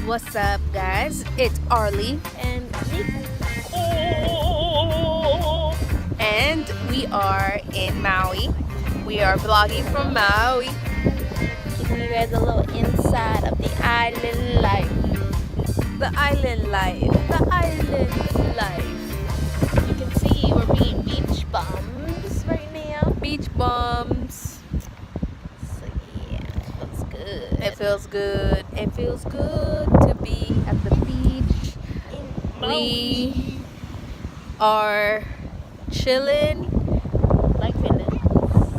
What's up, guys? It's Arlie, And and we are in Maui. We are vlogging from Maui. giving you guys a little inside of the island life. The island life. The island life. You can see we're being beach bums right now. Beach bums. So yeah, that's good. It feels good. It feels good to be at the beach. We are chilling. Like feeling.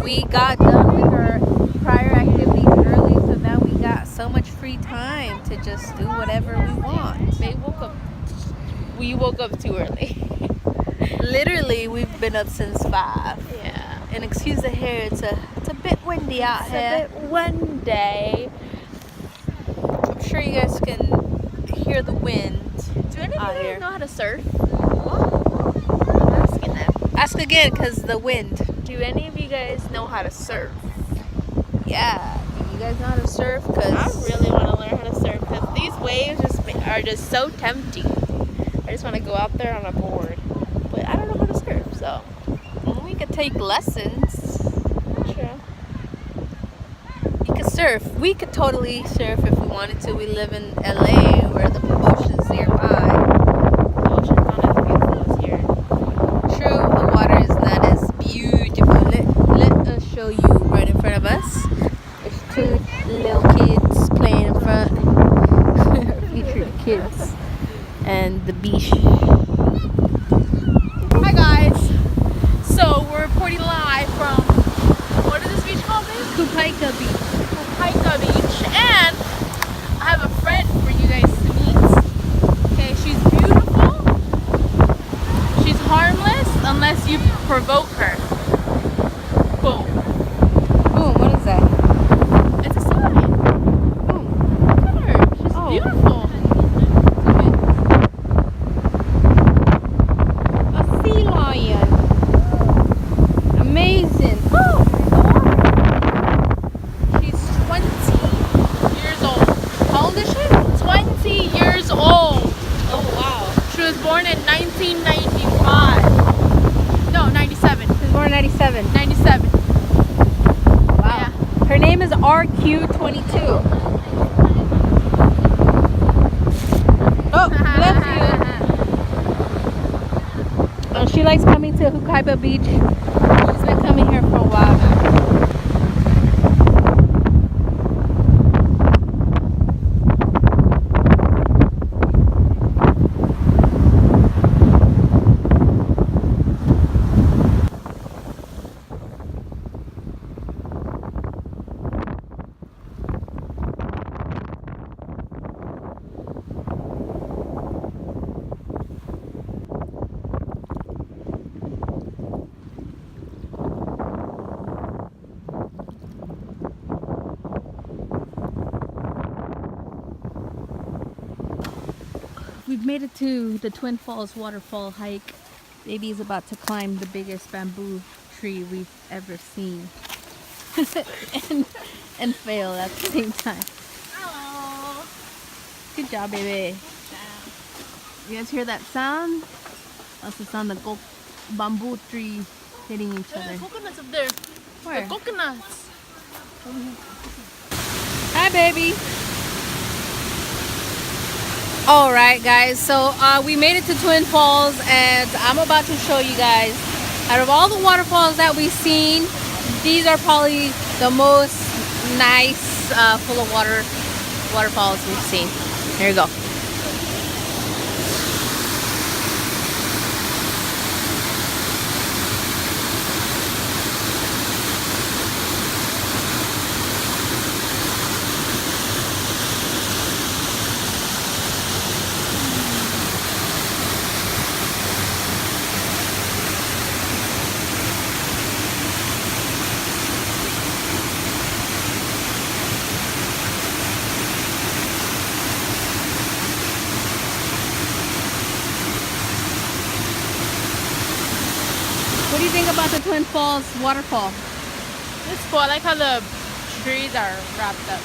We got done with our prior activities early, so now we got so much free time to just do whatever we want. We woke up too early. Literally, we've been up since 5. Yeah. And excuse the hair, it's a bit windy out It's here. a bit one day. I'm sure you guys can hear the wind. Do any Out of you here. know how to surf? I'm asking that. Ask again, because the wind. Do any of you guys know how to surf? Yeah. Do you guys know how to surf? I Because really want to learn how to surf because these waves are just so tempting. I just want to go out there on a board, but I don't know how to surf, so. we could take lessons. True. You could surf. We could totally surf if we wanted to. We live in LA where the ocean's nearby. The ocean's not as beautiful as here. True, the water is not as beautiful. Let us show you right in front of us. There's 2 little kids playing in front. Featured kids. And the beach. Hi guys. So we're reporting live from, what is this beach called, babe? Kupaika Beach. Paika Beach, and I have a friend for you guys to meet. Okay, she's beautiful. She's harmless unless you provoke her. Boom. Boom, what is that? It's a sign. Boom. Look at her. She's Oh. beautiful. A sea lion. Amazing. She's 20 years old. How old is she? 20 years old. Oh, wow. She was born in 1995. No, 97. She was born in 97. 97. Wow. Her name is RQ22. Oh, bless you. She likes coming to Hukaiba Beach. She's been coming here for a while now. We've made it to the Twin Falls waterfall hike. Baby is about to climb the biggest bamboo tree we've ever seen. and fail at the same time. Oh. Good job, baby. You guys hear that sound? That's the sound of bamboo tree hitting each There's other. coconuts up there. Where? The coconuts. Hi, baby. All right, guys. So we made it to Twin Falls, and I'm about to show you guys. Out of all the waterfalls that we've seen, these are probably the most nice, full of waterfalls we've seen. Here you go. What do you think about the Twin Falls waterfall? It's cool. I like how the trees are wrapped up.